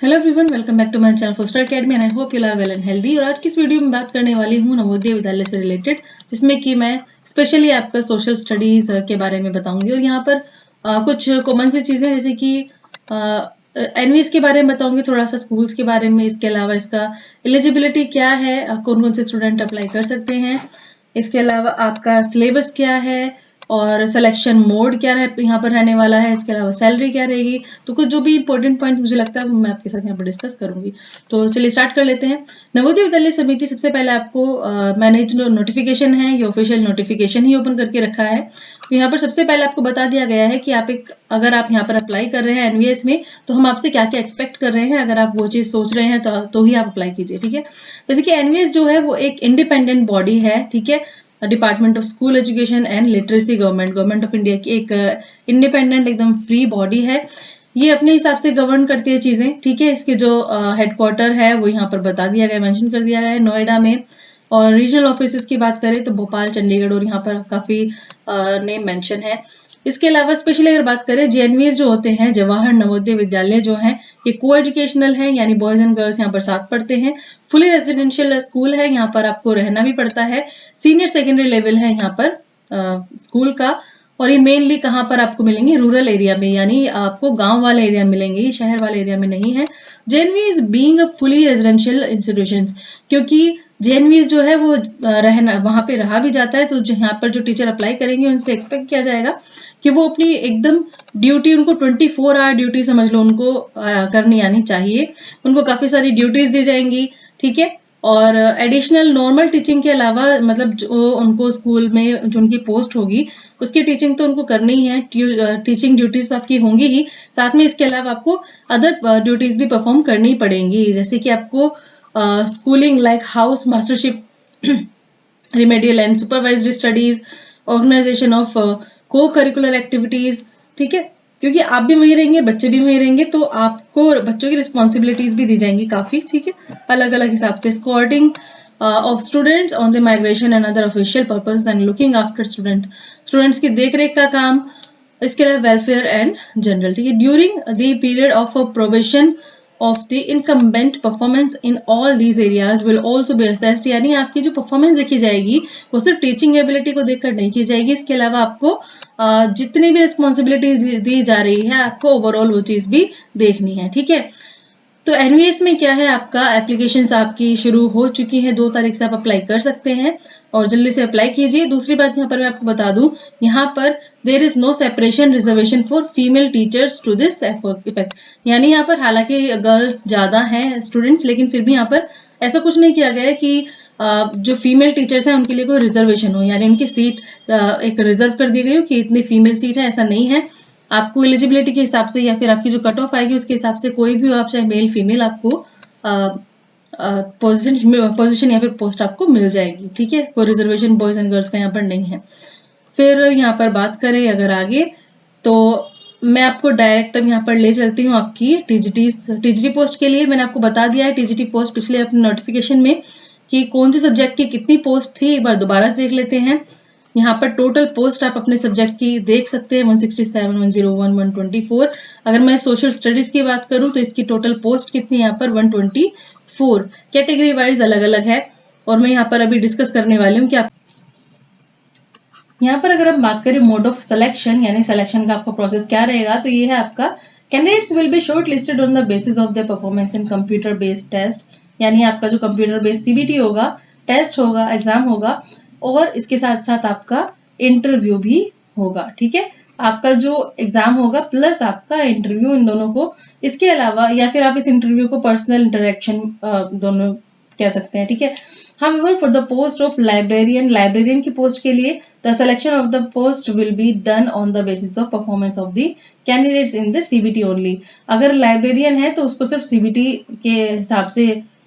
Hello everyone, welcome back to my channel Foster academy and I hope you are well and healthy. और आज की इस video में बात करने वाली हूँ नवोदय विद्यालय से रिलेटेड, जिसमें कि मैं स्पेशली आपका सोशल स्टडीज के बारे में बताऊंगी। और यहाँ पर कुछ कॉमन सी चीजें जैसे कि एनवीएस के बारे में बताऊंगी, थोड़ा सा स्कूल्स के बारे में, इसके अलावा इसका एलिजिबिलिटी क्या है, कौन कौन से स्टूडेंट अप्लाई कर सकते हैं, इसके अलावा आपका सिलेबस क्या है और सिलेक्शन मोड क्या है यहाँ पर रहने वाला है, इसके अलावा सैलरी क्या रहेगी। तो कुछ जो भी इंपॉर्टेंट पॉइंट मुझे लगता है वो मैं आपके साथ यहाँ पर डिस्कस करूंगी। तो चलिए स्टार्ट कर लेते हैं। नवोदय विद्यालय समिति सबसे पहले आपको मैंने जो नोटिफिकेशन है ये ऑफिशियल नोटिफिकेशन ही ओपन करके रखा है। तो यहाँ पर सबसे पहले आपको बता दिया गया है कि अगर आप यहाँ पर अप्लाई कर रहे हैं एनवीएस में, तो हम आपसे क्या क्या एक्सपेक्ट कर रहे हैं। अगर आप वो चीज सोच रहे हैं तो ही आप अप्लाई कीजिए, ठीक है। जैसे कि एनवीएस जो है वो एक इंडिपेंडेंट बॉडी है, ठीक है। Department of school education and literacy government of India की एक इंडिपेंडेंट एकदम फ्री बॉडी है। ये अपने हिसाब से गवर्न करती है चीजें, ठीक है। इसके जो हेडक्वार्टर है वो यहाँ पर बता दिया गया, मेंशन कर दिया गया है नोएडा में। और रीजनल ऑफिसेस की बात करें तो भोपाल, चंडीगढ़ और यहाँ पर काफी नेम मेंशन है। इसके अलावा स्पेशली अगर बात करें जेएनवीएस जो होते हैं, जवाहर नवोदय विद्यालय जो है, ये को एजुकेशनल है, यानी बॉयज एंड गर्ल्स यहाँ पर साथ पढ़ते हैं। फुली रेजिडेंशियल स्कूल है, यहाँ पर आपको रहना भी पड़ता है। सीनियर सेकेंडरी लेवल है यहाँ पर स्कूल का। और ये मेनली कहाँ पर आपको मिलेंगे, रूरल एरिया में, यानी आपको गांव वाले एरिया में मिलेंगे, ये शहर वाले एरिया में नहीं है। JNVs being a fully residential institutions, क्योंकि जेएनवीएस जो है वो रहना वहां पे रहा भी जाता है, तो यहाँ पर जो टीचर अप्लाई करेंगे उनसे एक्सपेक्ट किया जाएगा कि वो अपनी एकदम ड्यूटी, उनको 24 आवर ड्यूटी समझ लो उनको करनी आनी चाहिए। उनको काफी सारी ड्यूटीज दी जाएंगी, ठीक है। और एडिशनल नॉर्मल टीचिंग के अलावा, मतलब जो उनको स्कूल में जो उनकी पोस्ट होगी उसकी टीचिंग तो उनको करनी ही है, टीचिंग ड्यूटीज आपकी होंगी ही, साथ में इसके अलावा आपको अदर ड्यूटीज भी परफॉर्म करनी पड़ेंगी, जैसे कि आपको schooling like house mastership, remedial and supervisory studies, organisation of cocurricular activities, ठीक है। क्योंकि आप भी वहीं रहेंगे, बच्चे भी वहीं रहेंगे, तो आपको बच्चों की रिस्पॉन्सिबिलिटीज भी दी जाएंगी काफी, ठीक है, अलग अलग हिसाब से। Escorting of students on the migration and other official purpose and looking after students की देखरेख का काम, इसके अलावा वेलफेयर एंड जनरल, ठीक है। During the period of probation of the incumbent performance in all these areas will also be assessed, यानी आपकी जो परफॉर्मेंस देखी जाएगी वो सिर्फ टीचिंग एबिलिटी को देखकर नहीं की जाएगी, इसके अलावा आपको जितनी भी रिस्पॉन्सिबिलिटी दी जा रही है आपको ओवरऑल वो चीज भी देखनी है, ठीक है। तो एनवीएस में क्या है, आपका एप्लीकेशंस आपकी शुरू हो चुकी है, 2 तारीख से आप अप्लाई कर सकते हैं और जल्दी से अप्लाई कीजिए। दूसरी बात यहाँ पर मैं आपको बता दूं, यहाँ पर there is no separation reservation for female teachers to this effect, यानी यहाँ पर हालांकि गर्ल्स ज्यादा हैं स्टूडेंट्स, लेकिन फिर भी यहाँ पर ऐसा कुछ नहीं किया गया है कि जो फीमेल टीचर्स हैं उनके लिए कोई रिजर्वेशन हो, यानी उनकी सीट एक रिजर्व कर दी गई हो कि इतनी फीमेल सीट है, ऐसा नहीं है। आपको एलिजिबिलिटी के हिसाब से या फिर आपकी जो कट ऑफ आएगी उसके हिसाब से कोई भी हो आप, चाहे मेल फीमेल, आपको पोजीशन या फिर पोस्ट आपको मिल जाएगी, ठीक है। कोई रिजर्वेशन बॉयज एंड गर्ल्स का यहाँ पर नहीं है। फिर यहाँ पर बात करें अगर आगे, तो मैं आपको डायरेक्ट यहाँ पर ले चलती हूँ आपकी टीजीटी पोस्ट के लिए। मैंने आपको बता दिया है टीजीटी पोस्ट पिछले अपने नोटिफिकेशन में कि कौन से सब्जेक्ट की कितनी पोस्ट थी, एक बार दोबारा से देख लेते हैं। यहाँ पर टोटल पोस्ट आप अपने सब्जेक्ट की देख सकते हैं, 167, 101, 124। अगर मैं सोशल स्टडीज की बात करूं तो इसकी टोटल पोस्ट कितनी है यहाँ पर 124। कैटेगरी वाइज अलग अलग है और मैं यहाँ पर अभी डिस्कस करने वाली हूँ कि आप यहाँ पर अगर हम बात करें मोड ऑफ सिलेक्शन, यानी सिलेक्शन का आपका प्रोसेस क्या रहेगा, तो ये है आपका candidates will be shortlisted on the basis of the performance in computer based test, यानी आपका जो कंप्यूटर बेस्ड सीबीटी होगा, टेस्ट होगा, एग्जाम होगा, और इसके साथ साथ आपका इंटरव्यू भी होगा, ठीक है। आपका जो एग्जाम होगा प्लस आपका इंटरव्यू, इन दोनों को, इसके अलावा या फिर आप इस इंटरव्यू को पर्सनल इंटरेक्शन दोनों कह सकते हैं, ठीक है। However, for the post of librarian की पोस्ट के लिए the selection of the post will be done on the basis of performance of the candidates in the CBT only। अगर लाइब्रेरियन है तो उसको सिर्फ CBT के हिसाब से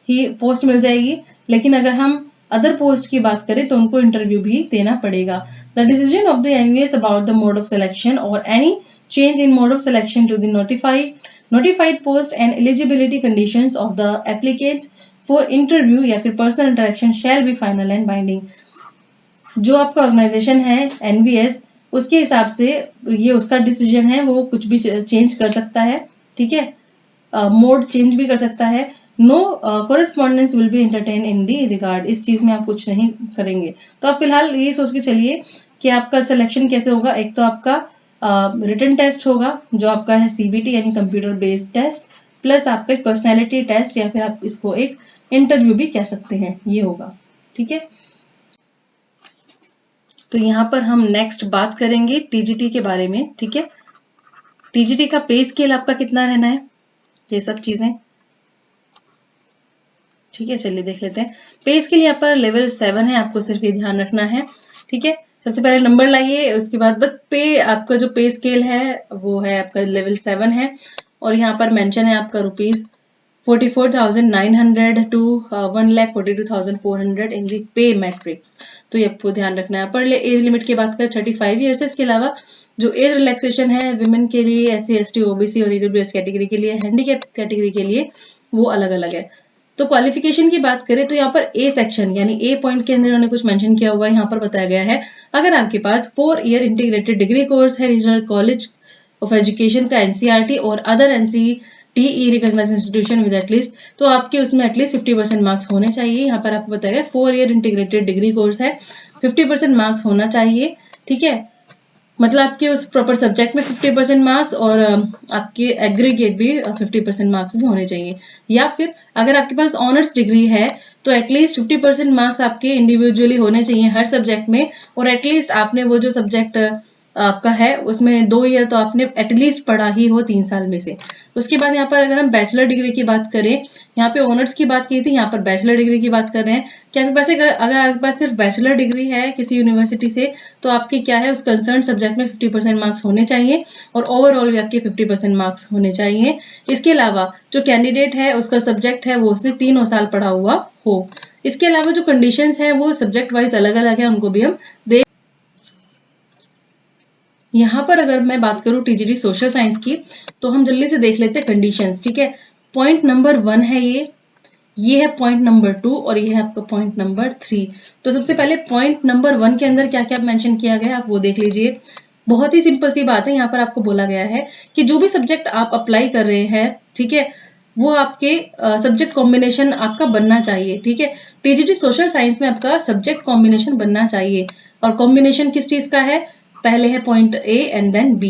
ही पोस्ट मिल जाएगी, लेकिन अगर हम अदर पोस्ट की बात करें तो उनको इंटरव्यू भी देना पड़ेगा। The decision of the NVS about the mode of selection or any change in mode of selection to the notified post and eligibility conditions of the applicants for interview या फिर personal interaction shall be final and binding. जो आपका organisation है NVS, उसके हिसाब से ये उसका डिसीजन है, वो कुछ भी चेंज कर सकता है, ठीक है। मोड चेंज भी कर सकता है। No correspondence will be entertain in the regard, इस चीज में आप कुछ नहीं करेंगे। तो आप फिलहाल ये सोच के चलिए कि आपका सिलेक्शन कैसे होगा। एक तो आपका रिटन टेस्ट होगा जो आपका है सीबीटी यानी कंप्यूटर बेस्ड टेस्ट, प्लस आपका पर्सनैलिटी टेस्ट या फिर आप इसको एक इंटरव्यू भी कह सकते हैं, ये होगा। ठीक है, तो यहाँ पर हम नेक्स्ट बात करेंगे टीजीटी के बारे में। ठीक है, टीजीटी का पे स्केल आपका कितना रहना है, ये सब चीजें। ठीक है, चलिए देख लेते हैं। पे स्केल यहाँ पर लेवल 7 है, आपको सिर्फ ये ध्यान रखना है। ठीक है, सबसे पहले नंबर लाइए, उसके बाद बस पे, आपका जो पे स्केल है वो है आपका लेवल 7 है, और यहाँ पर मेंशन है आपका ₹44,900 to 1,42,400 इन दी पे मैट्रिक्स। तो ये आपको ध्यान रखना है। पर एज लिमिट की बात करें 35 ईयर्स है। इसके अलावा जो एज रिलैक्सेशन है विमेन के लिए, SC ST OBC और EWS कैटेगरी के लिए, हैंडीकैप कैटेगरी के लिए वो अलग अलग है। तो क्वालिफिकेशन की बात करें तो यहाँ पर ए सेक्शन यानी ए पॉइंट के अंदर उन्होंने कुछ मेंशन किया हुआ है। यहाँ पर बताया गया है अगर आपके पास 4 ईयर इंटीग्रेटेड डिग्री कोर्स है रीजनल कॉलेज ऑफ एजुकेशन का NCERT और other NCTE recognised institution with at least, तो आपके उसमें एटलीस्ट 50% मार्क्स होने चाहिए। यहाँ पर आपको बताया 4 ईयर इंटीग्रेटेड डिग्री कोर्स है, 50% मार्क्स होना चाहिए। ठीक है, मतलब आपके उस प्रॉपर सब्जेक्ट में 50% मार्क्स और आपके एग्रीगेट भी 50% मार्क्स भी होने चाहिए। या फिर अगर आपके पास ऑनर्स डिग्री है तो एटलीस्ट 50% मार्क्स आपके इंडिविजुअली होने चाहिए हर सब्जेक्ट में, और एटलीस्ट आपने वो जो सब्जेक्ट आपका है उसमें 2 ईयर तो आपने एटलीस्ट पढ़ा ही हो 3 साल में से। उसके बाद यहाँ पर अगर हम बैचलर डिग्री की बात करें, यहाँ पे ऑनर्स की बात की थी, यहाँ पर बैचलर डिग्री की बात कर रहे हैं कि आपके पास अगर आपके पास सिर्फ बैचलर डिग्री है किसी यूनिवर्सिटी से, तो आपके क्या है उस कंसर्न सब्जेक्ट में 50% मार्क्स होने चाहिए और ओवरऑल भी आपके 50% मार्क्स होने चाहिए। इसके अलावा जो कैंडिडेट है उसका सब्जेक्ट है वो उसने 3 साल पढ़ा हुआ हो। इसके अलावा जो कंडीशंस है वो सब्जेक्ट वाइज अलग अलग है, उनको भी हम देख। यहाँ पर अगर मैं बात करूँ टीजीटी सोशल साइंस की, तो हम जल्दी से देख लेते हैं कंडीशंस। ठीक है, पॉइंट नंबर 1 है ये है पॉइंट नंबर 2 और ये है आपका पॉइंट नंबर 3। तो सबसे पहले पॉइंट नंबर 1 के अंदर क्या क्या मेंशन किया गया है आप वो देख लीजिए। बहुत ही सिंपल सी बात है, यहाँ पर आपको बोला गया है कि जो भी सब्जेक्ट आप अप्लाई कर रहे हैं, ठीक है, वो आपके सब्जेक्ट कॉम्बिनेशन आपका बनना चाहिए। ठीक है, टीजीटी सोशल साइंस में आपका सब्जेक्ट कॉम्बिनेशन बनना चाहिए, और कॉम्बिनेशन किस चीज का है, पहले है point A and then B।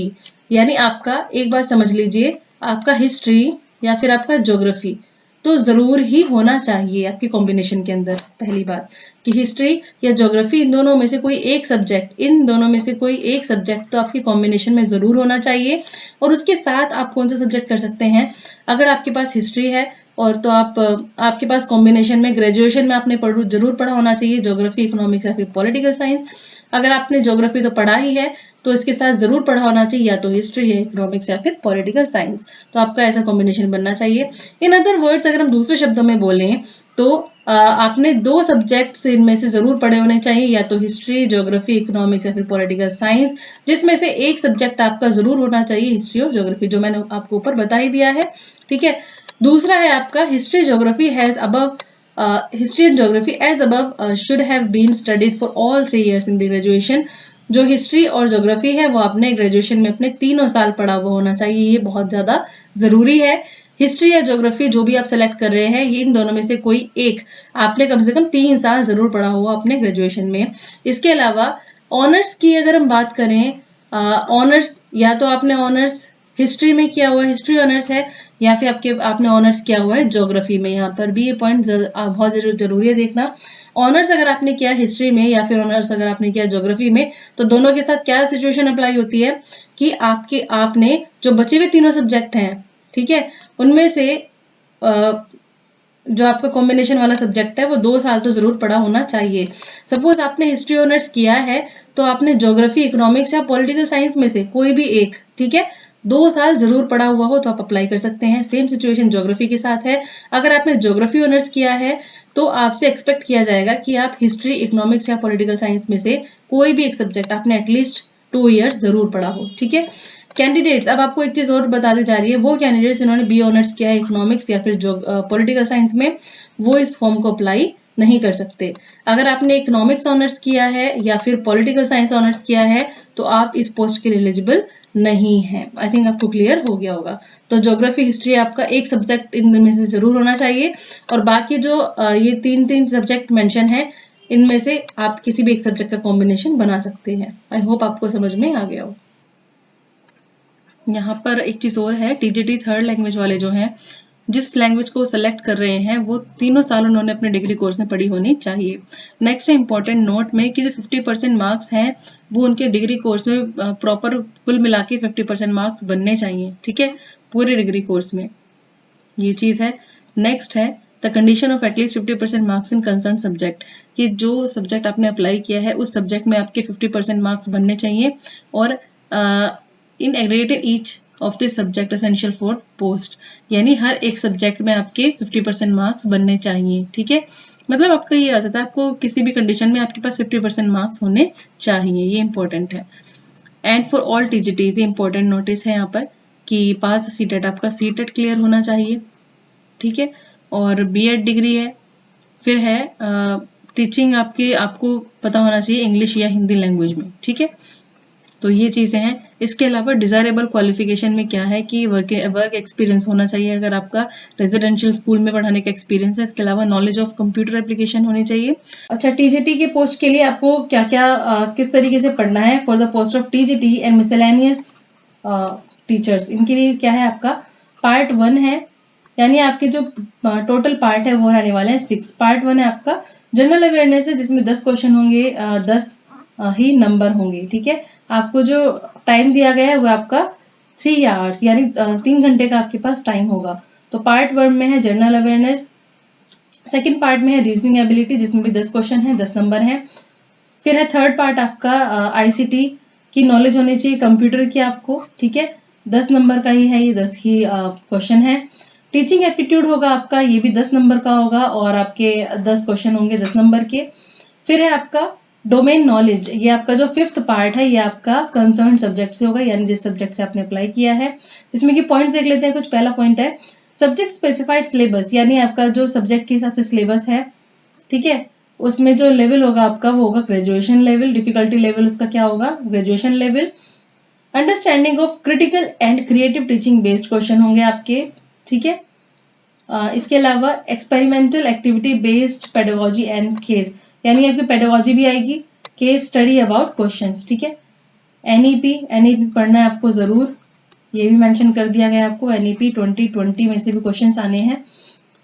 यानी आपका एक बात समझ लीजिए, आपका हिस्ट्री या फिर आपका ज्योग्राफी तो जरूर ही होना चाहिए आपके कॉम्बिनेशन के अंदर। पहली बात कि हिस्ट्री या ज्योग्राफी इन दोनों में से कोई एक सब्जेक्ट, इन दोनों में से कोई एक सब्जेक्ट तो आपके कॉम्बिनेशन में जरूर होना चाहिए। और उसके साथ आप कौन सा सब्जेक्ट कर सकते हैं, अगर आपके पास हिस्ट्री है और तो आपके पास कॉम्बिनेशन में ग्रेजुएशन में आपने जरूर पढ़ा होना चाहिए ज्योग्राफी, इकोनॉमिक्स या फिर पॉलिटिकल साइंस। अगर आपने ज्योग्राफी तो पढ़ा ही है तो इसके साथ जरूर पढ़ा होना चाहिए या तो हिस्ट्री या इकोनॉमिक्स या फिर पॉलिटिकल साइंस, तो आपका ऐसा कॉम्बिनेशन बनना चाहिए। इन अदर वर्ड्स अगर हम दूसरे शब्दों में बोलें तो आपने 2 सब्जेक्ट्स इनमें से जरूर पढ़े होने चाहिए, या तो हिस्ट्री, ज्योग्राफी, इकोनॉमिक्स या फिर पॉलिटिकल साइंस, जिसमें से एक सब्जेक्ट आपका जरूर होना चाहिए हिस्ट्री और ज्योग्राफी, जो मैंने आपको ऊपर बता ही दिया है। ठीक है, दूसरा है आपका history geography has above history and geography as above should have been studied for all 3 years in the graduation. जो हिस्ट्री और ज्योग्राफी है वो आपने ग्रेजुएशन में अपने 3 साल पढ़ा हुआ होना चाहिए, ये बहुत ज्यादा जरूरी है। हिस्ट्री या ज्योग्राफी जो भी आप सेलेक्ट कर रहे हैं, ये इन दोनों में से कोई एक आपने कम से कम 3 साल जरूर पढ़ा हुआ अपने ग्रेजुएशन में। इसके अलावा ऑनर्स की अगर हम बात करें, ऑनर्स या तो आपने ऑनर्स हिस्ट्री में किया हुआ, हिस्ट्री ऑनर्स है, या फिर आपने ऑनर्स किया हुआ है ज्योग्राफी में। यहाँ पर भी ये पॉइंट बहुत जरूरी है देखना। ऑनर्स अगर आपने किया हिस्ट्री में या फिर ऑनर्स अगर आपने किया ज्योग्राफी में, तो दोनों के साथ क्या सिचुएशन अप्लाई होती है कि आपने जो बचे हुए 3 सब्जेक्ट हैं, ठीक है, उनमें से जो आपका कॉम्बिनेशन वाला सब्जेक्ट है वो 2 साल तो जरूर पढ़ा होना चाहिए। सपोज आपने हिस्ट्री ऑनर्स किया है तो आपने ज्योग्राफी, इकोनॉमिक्स या पॉलिटिकल साइंस में से कोई भी एक, ठीक है, 2 साल जरूर पढ़ा हुआ हो तो आप अप्लाई कर सकते हैं। सेम सिचुएशन ज्योग्राफी के साथ है। अगर आपने ज्योग्राफी ऑनर्स किया है तो आपसे एक्सपेक्ट किया जाएगा कि आप हिस्ट्री, इकोनॉमिक्स या पॉलिटिकल साइंस में से कोई भी एक सब्जेक्ट आपने एटलीस्ट 2 years जरूर पढ़ा हो। ठीक है, कैंडिडेट्स, अब आपको एक चीज और बताती जा रही है, वो कैंडिडेट्स जिन्होंने बी ऑनर्स किया है इकोनॉमिक्स या फिर जो पॉलिटिकल साइंस में, वो इस फॉर्म को अप्लाई नहीं कर सकते। अगर आपने इकोनॉमिक्स ऑनर्स किया है या फिर पॉलिटिकल साइंस ऑनर्स किया है तो आप इस पोस्ट के लिए एलिजिबल नहीं है। आई थिंक आपको क्लियर हो गया होगा। तो ज्योग्राफी हिस्ट्री आपका एक सब्जेक्ट इनमें से जरूर होना चाहिए, और बाकी जो ये तीन सब्जेक्ट मेंशन है इनमें से आप किसी भी एक सब्जेक्ट का कॉम्बिनेशन बना सकते हैं। आई होप आपको समझ में आ गया हो। यहाँ पर एक चीज और है, टीजीटी थर्ड लैंग्वेज वाले जो हैं, जिस लैंग्वेज को सेलेक्ट कर रहे हैं वो 3 साल उन्होंने अपने डिग्री कोर्स में पढ़ी होनी चाहिए। नेक्स्ट है इंपॉर्टेंट नोट में कि जो 50% मार्क्स हैं वो उनके डिग्री कोर्स में प्रॉपर कुल मिला के 50% मार्क्स बनने चाहिए, ठीक है, पूरे डिग्री कोर्स में, ये चीज है। नेक्स्ट है the condition of at least 50% marks in concern subject, कि जो सब्जेक्ट आपने अप्लाई किया है उस सब्जेक्ट में आपके 50% मार्क्स बनने चाहिए, और in aggregated each of this subject essential for post, यानी हर एक सब्जेक्ट में आपके 50% मार्क्स बनने चाहिए, ठीक है। मतलब आपका ये आ जाता है, आपको किसी भी कंडीशन में आपके पास 50% मार्क्स होने चाहिए, ये इंपॉर्टेंट है। एंड फॉर ऑल टीजीटीज ये इंपॉर्टेंट नोटिस है यहाँ पर कि पास सीटेट, आपका सीटेट क्लियर होना चाहिए, ठीक है, और बीएड डिग्री है। फिर है टीचिंग आपको पता होना चाहिए इंग्लिश या हिंदी लैंग्वेज में, ठीक है। तो ये चीजें हैं। इसके अलावा डिजायरेबल क्वालिफिकेशन में क्या है कि वर्क एक्सपीरियंस होना चाहिए, अगर आपका रेजिडेंशियल स्कूल में पढ़ाने का एक्सपीरियंस है। इसके अलावा नॉलेज ऑफ कंप्यूटर एप्लीकेशन होनी चाहिए। अच्छा, टीजीटी के पोस्ट के लिए आपको क्या क्या किस तरीके से पढ़ना है। For the post of TGT and miscellaneous teachers, इनके लिए क्या है आपका पार्ट 1 है, यानी आपके जो टोटल पार्ट है वो रहने वाले हैं 6। पार्ट 1 है आपका जनरल अवेयरनेस है, जिसमें 10 क्वेश्चन होंगे, 10 ही नंबर होंगे, ठीक है। आपको जो टाइम दिया गया है वो आपका 3 आवर्स, यानी 3 घंटे का आपके पास टाइम होगा। तो पार्ट 1 में है जनरल अवेयरनेस, सेकंड पार्ट में है रीजनिंग एबिलिटी, जिसमें भी 10 क्वेश्चन है, 10 नंबर है। फिर है थर्ड पार्ट आपका आईसीटी की नॉलेज होनी चाहिए कंप्यूटर की आपको, ठीक है, 10 नंबर का ही है, ये 10 ही क्वेश्चन है। टीचिंग एप्टीट्यूड होगा आपका, ये भी 10 नंबर का होगा, और आपके 10 क्वेश्चन होंगे 10 नंबर के। फिर है आपका डोमेन नॉलेज, ये आपका जो 5th पार्ट है ये आपका कंसर्न सब्जेक्ट से होगा, यानी जिस सब्जेक्ट से आपने अप्लाई किया है। जिसमें कि पॉइंट्स देख लेते हैं कुछ। पहला पॉइंट है सब्जेक्ट स्पेसिफाइड सिलेबस, यानी आपका जो सब्जेक्ट के हिसाब से सिलेबस है, ठीक है, उसमें जो लेवल होगा आपका वो होगा ग्रेजुएशन लेवल, डिफिकल्टी लेवल उसका क्या होगा, graduation level. Understanding of critical and creative teaching based question होंगे आपके, ठीक है। इसके अलावा experimental activity based pedagogy and case, यानी आपकी पेडागोजी भी आएगी, केस स्टडी अबाउट क्वेश्चंस, ठीक है। एनईपी पढ़ना है आपको जरूर, ये भी मेंशन कर दिया गया आपको, एनईपी 2020 में से भी क्वेश्चंस आने हैं,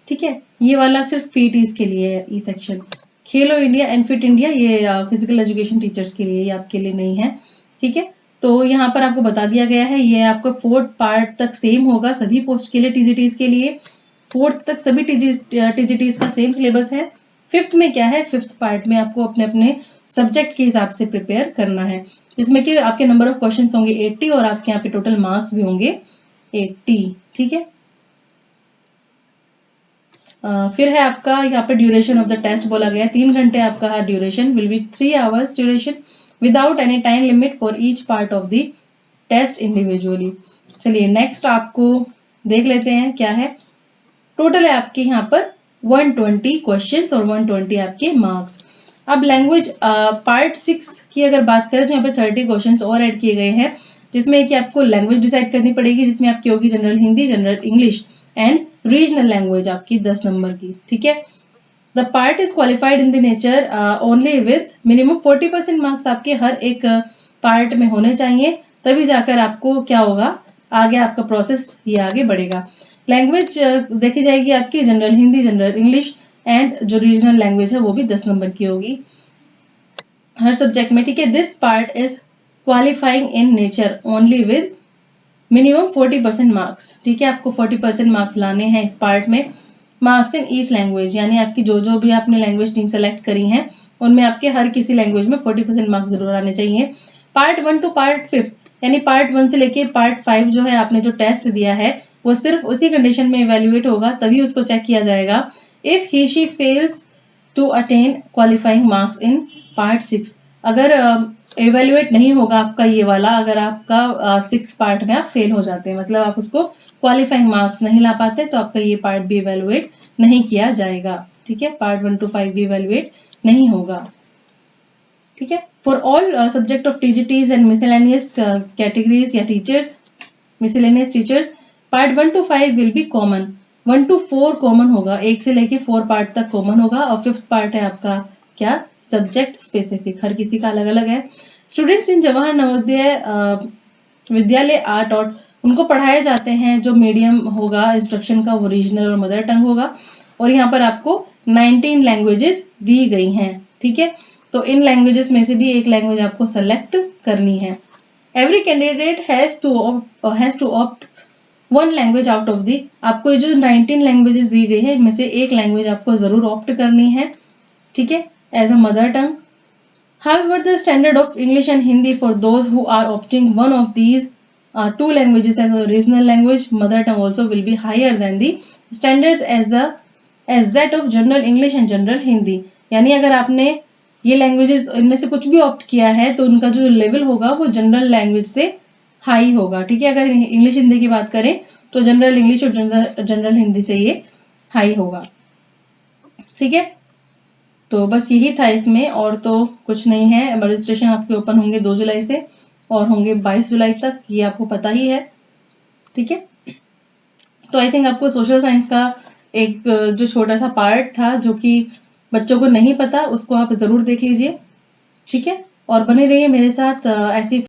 ठीक है। ये वाला सिर्फ पीटीज के लिए है, E section. Khelo India and fit India ये फिजिकल एजुकेशन टीचर्स के लिए, ये आपके लिए नहीं है, ठीक है। तो यहाँ पर आपको बता दिया गया है, ये आपका 4th पार्ट तक सेम होगा सभी पोस्ट के लिए, टीजीटीज के लिए 4th तक सभी टीजीटीज का सेम सिलेबस है। 5th में क्या है, 5th पार्ट में आपको अपने अपने सब्जेक्ट के हिसाब से प्रिपेयर करना है, जिसमें कि आपके नंबर ऑफ क्वेश्चंस होंगे 80, और आपके यहाँ पे टोटल मार्क्स भी होंगे 80, ठीक है। फिर है आपका यहाँ पे ड्यूरेशन ऑफ द टेस्ट बोला गया है, 3 घंटे आपका duration, will be 3 hours duration without any time limit for each part of the test individually. चलिए नेक्स्ट आपको देख लेते हैं क्या है। टोटल है आपके यहाँ पर 120 क्वेश्चंस और 120 आपके मार्क्स। अब लैंग्वेज पार्ट 6 की अगर बात करें तो यहाँ पे 30 क्वेश्चंस और ऐड किए गए हैं, जिसमें कि आपको लैंग्वेज डिसाइड करनी पड़ेगी, जिसमें आपकी होगी general Hindi, general English and regional language आपकी 10 नंबर की, ठीक है। The part is qualified in the nature only with minimum 40% marks आपके हर एक पार्ट में होने चाहिए, तभी जाकर आपको क्या होगा, आगे आपका प्रोसेस ये आगे बढ़ेगा। लैंग्वेज देखी जाएगी आपकी general Hindi, general English and जो रीजनल लैंग्वेज है वो भी 10 नंबर की होगी हर सब्जेक्ट में, ठीक है। This part is qualifying in nature only with minimum 40% marks, ठीक है। आपको 40% मार्क्स लाने हैं इस पार्ट में। मार्क्स इन ईच लैंग्वेज, यानी आपकी जो जो भी आपने लैंग्वेज टीम सेलेक्ट करी है उनमें आपके हर किसी लैंग्वेज में 40% मार्क्स जरूर आने चाहिए। पार्ट 1 टू पार्ट 5, यानी पार्ट 1 से लेके पार्ट 5 जो है आपने जो टेस्ट दिया है वो सिर्फ उसी कंडीशन में इवेल्युएट होगा, तभी उसको चेक किया जाएगा। If he she fails to attain qualifying marks in part 6, अगर इवेल्युएट नहीं होगा आपका ये वाला, अगर आपका 6th पार्ट में आप फेल हो जाते हैं, मतलब आप उसको क्वालिफाइंग मार्क्स नहीं ला पाते, तो आपका ये पार्ट भी इवेल्युएट नहीं किया जाएगा, ठीक है। पार्ट 1 to 5 भी इवेल्युएट नहीं होगा, ठीक है। For all subject of TGTs and miscellaneous categories या teachers, miscellaneous teachers, part 1 to 5 will be common, 1 to 4 common होगा, 1 से लेके 4 पार्ट तक कॉमन होगा, और 5th पार्ट है आपका क्या, सब्जेक्ट स्पेसिफिक, हर किसी का अलग अलग है। Students in Jawahar Navodaya Vidyalaya art और उनको पढ़ाए जाते हैं, जो मीडियम होगा इंस्ट्रक्शन का वो रीजनल और मदर टंग होगा, और यहाँ पर आपको 19 लैंग्वेजेस दी गई हैं, ठीक है। तो इन लैंग्वेजेस में से भी एक लैंग्वेज आपको सेलेक्ट करनी है। Every candidate has to opt one language out of the, आपको जो 19 लैंग्वेजेस दी गई है इनमें से एक लैंग्वेज आपको जरूर ऑप्ट करनी है, ठीक है, as a mother tongue. However, the standard of English and Hindi for those who are opting one of these two languages as a regional language, mother tongue also will be higher than the standards as that of General English and General Hindi. यानी अगर आपने ये languages इनमें से कुछ भी opt किया है तो उनका जो लेवल होगा वो जनरल लैंग्वेज से हाई होगा, ठीक है। अगर इंग्लिश हिंदी की बात करें तो जनरल इंग्लिश और जनरल हिंदी से ये हाई होगा, ठीक है। तो बस यही था इसमें, और तो कुछ नहीं है। रजिस्ट्रेशन आपके ओपन होंगे 2 जुलाई से और होंगे 22 जुलाई तक, ये आपको पता ही है, ठीक है। तो आई थिंक आपको सोशल साइंस का एक जो छोटा सा पार्ट था जो कि बच्चों को नहीं पता, उसको आप जरूर देख लीजिए, ठीक है। और बने रहिए मेरे साथ ऐसी